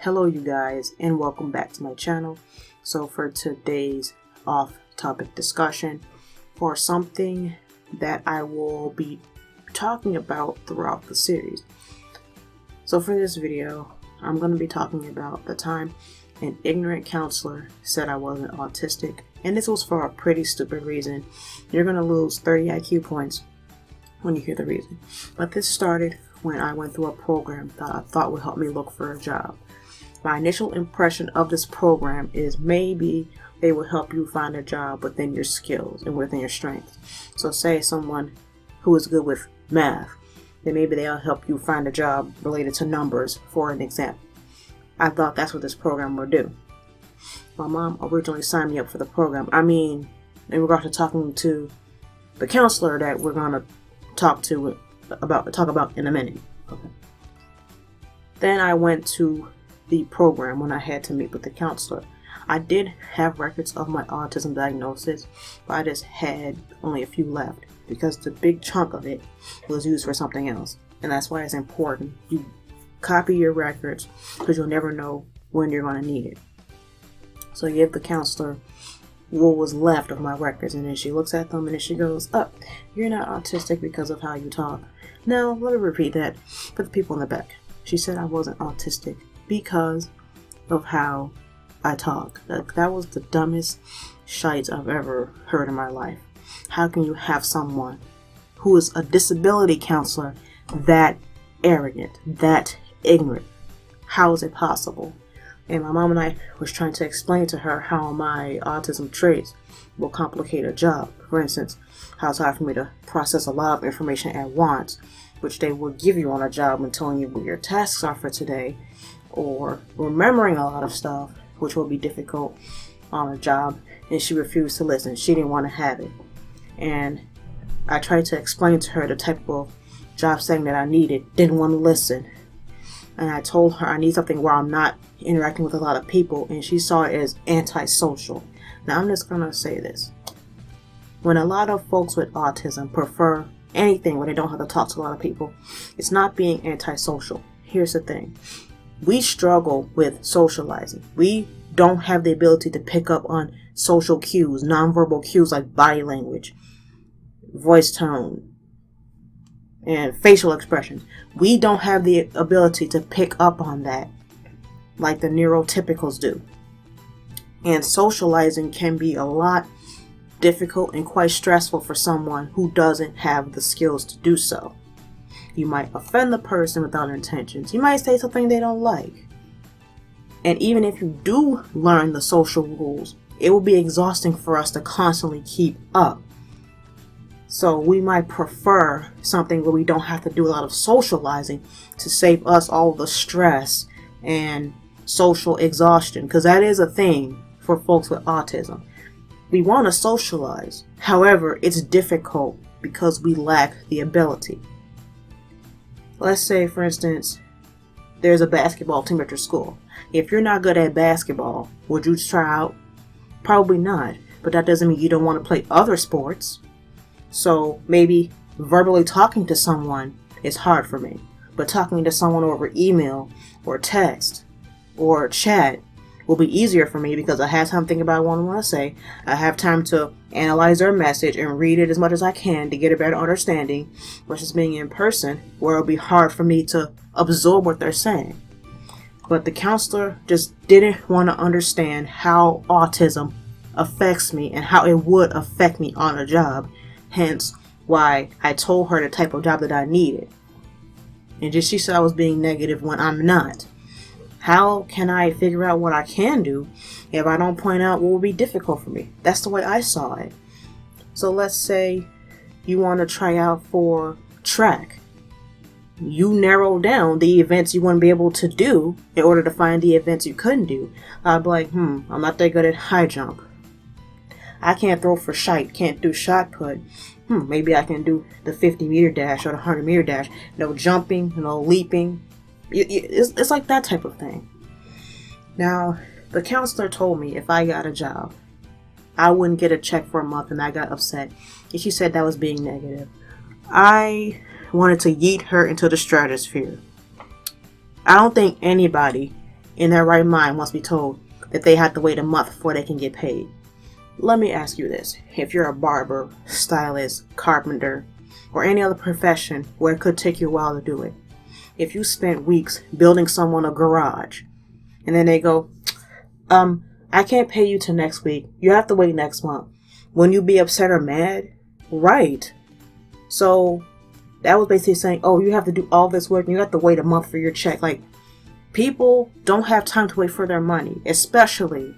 Hello you guys, and welcome back to my channel. So for today's off-topic discussion, for something that I will be talking about throughout the series. So for this video, I'm going to be talking about the time an ignorant counselor said I wasn't autistic, and this was for a pretty stupid reason. You're going to lose 30 IQ points when you hear the reason. But this started when I went through a program that I thought would help me look for a job. My initial impression of this program is maybe they will help you find a job within your skills and within your strengths. So say someone who is good with math, then maybe they'll help you find a job related to numbers, for an example. I thought that's what this program would do. My mom originally signed me up for the program. I mean, in regard to talking to the counselor that we're going to talk about in a minute. Okay. Then I went to the program when I had to meet with the counselor. I did have records of my autism diagnosis, but I just had only a few left because the big chunk of it was used for something else. And that's why it's important you copy your records, because you'll never know when you're going to need it. So I give the counselor what was left of my records, and then she looks at them and then she goes, you're not autistic because of how you talk. Now, let me repeat that for the people in the back. She said I wasn't autistic because of how I talk. That was the dumbest shite I've ever heard in my life. How can you have someone who is a disability counselor that arrogant, that ignorant? How is it possible? And my mom and I was trying to explain to her how my autism traits will complicate a job. For instance, how it's hard for me to process a lot of information at once, which they will give you on a job and telling you what your tasks are for today, or remembering a lot of stuff, which will be difficult on a job. And she refused to listen. She didn't want to have it. And I tried to explain to her the type of job setting that I needed, didn't want to listen. And I told her I need something where I'm not interacting with a lot of people, and she saw it as antisocial. Now I'm just gonna say this. When a lot of folks with autism prefer anything where they don't have to talk to a lot of people, it's not being antisocial. Here's the thing. We struggle with socializing. We don't have the ability to pick up on social cues, nonverbal cues like body language, voice tone, and facial expressions. We don't have the ability to pick up on that like the neurotypicals do. And socializing can be a lot difficult and quite stressful for someone who doesn't have the skills to do so. You might offend the person without intentions. You might say something they don't like. And even if you do learn the social rules, it will be exhausting for us to constantly keep up. So we might prefer something where we don't have to do a lot of socializing to save us all the stress and social exhaustion, because that is a thing for folks with autism. We want to socialize. However, it's difficult because we lack the ability. Let's say, for instance, there's a basketball team at your school. If you're not good at basketball, would you try out? Probably not. But that doesn't mean you don't want to play other sports. So maybe verbally talking to someone is hard for me, but talking to someone over email or text or chat will be easier for me because I have time to think about what I want to say. I have time to analyze their message and read it as much as I can to get a better understanding, versus being in person where it'll be hard for me to absorb what they're saying. But the counselor just didn't want to understand how autism affects me and how it would affect me on a job. Hence why I told her the type of job that I needed. And just she said I was being negative when I'm not. How can I figure out what I can do if I don't point out what will be difficult for me? That's the way I saw it. So let's say you want to try out for track. You narrow down the events you want to be able to do in order to find the events you couldn't do. I'd be like, I'm not that good at high jump. I can't throw for shite, can't do shot put. Maybe I can do the 50-meter dash or the 100-meter dash. No jumping, no leaping. It's like that type of thing. Now, the counselor told me if I got a job, I wouldn't get a check for a month, and I got upset. And she said that was being negative. I wanted to yeet her into the stratosphere. I don't think anybody in their right mind wants to be told that they have to wait a month before they can get paid? Let me ask you this. If you're a barber, stylist, carpenter, or any other profession where it could take you a while to do it, if you spent weeks building someone a garage, and then they go, I can't pay you till next week. You have to wait next month. Wouldn't you be upset or mad? Right. So that was basically saying, oh, you have to do all this work and you have to wait a month for your check. Like, people don't have time to wait for their money, especially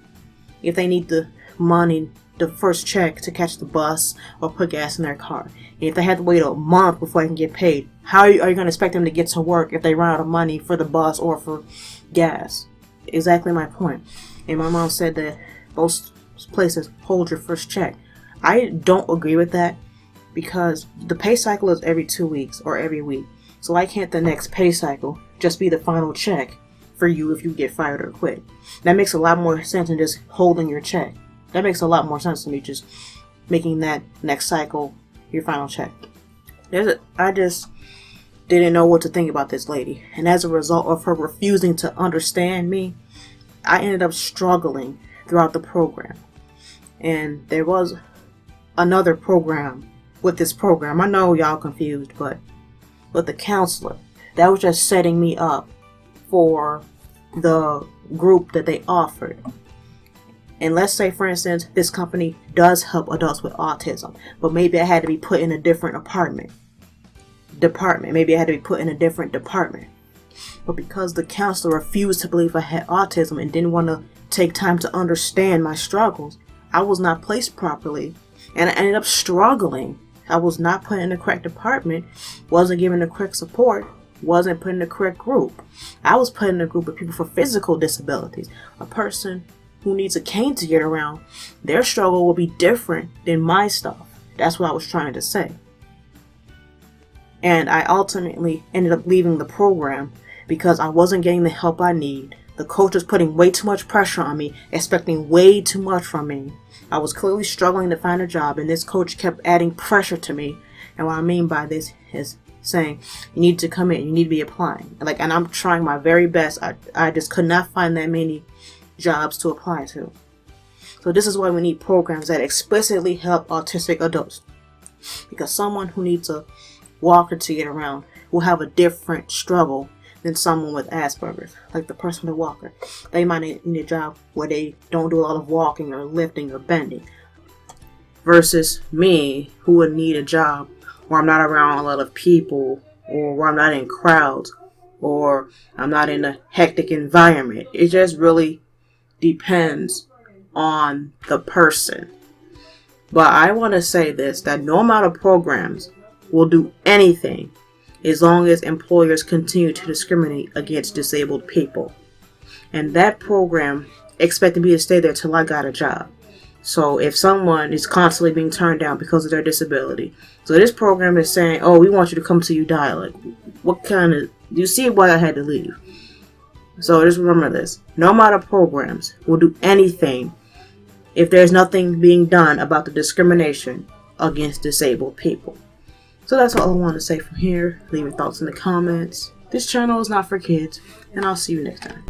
if they need the money, the first check, to catch the bus or put gas in their car. And if they had to wait a month before they can get paid, how are you going to expect them to get to work if they run out of money for the bus or for gas? Exactly my point. And my mom said that most places hold your first check. I don't agree with that, because the pay cycle is every 2 weeks or every week. So why can't the next pay cycle just be the final check for you if you get fired or quit? That makes a lot more sense than just holding your check. That makes a lot more sense to me, just making that next cycle your final check. I just didn't know what to think about this lady. And as a result of her refusing to understand me, I ended up struggling throughout the program. And there was another program with this program. I know y'all confused, but with the counselor, that was just setting me up for the group that they offered. And let's say, for instance, this company does help adults with autism, but maybe I had to be put in a different department. Maybe I had to be put in a different department. But because the counselor refused to believe I had autism and didn't want to take time to understand my struggles, I was not placed properly, and I ended up struggling. I was not put in the correct department, wasn't given the correct support, wasn't put in the correct group. I was put in a group of people for physical disabilities. A person who needs a cane to get around, their struggle will be different than my stuff. That's what I was trying to say. And I ultimately ended up leaving the program because I wasn't getting the help I need. The coach was putting way too much pressure on me, expecting way too much from me. I was clearly struggling to find a job, and this coach kept adding pressure to me. And what I mean by this is saying, you need to come in, you need to be applying. And I'm trying my very best. I just could not find that many jobs to apply to. So this is why we need programs that explicitly help autistic adults. Because someone who needs a walker to get around will have a different struggle than someone with Asperger's. Like the person with walker, they might need a job where they don't do a lot of walking or lifting or bending, versus me, who would need a job where I'm not around a lot of people, or where I'm not in crowds, or I'm not in a hectic environment. It just really depends on the person. But I want to say this, that no amount of programs will do anything as long as employers continue to discriminate against disabled people. And that program expected me to stay there till I got a job. So if someone is constantly being turned down because of their disability, so this program is saying, oh, we want you to come till you die. Like, what kind of, you see why I had to leave. So just remember this, no amount of programs will do anything if there's nothing being done about the discrimination against disabled people. So that's all I want to say from here. Leave your thoughts in the comments. This channel is not for kids, and I'll see you next time.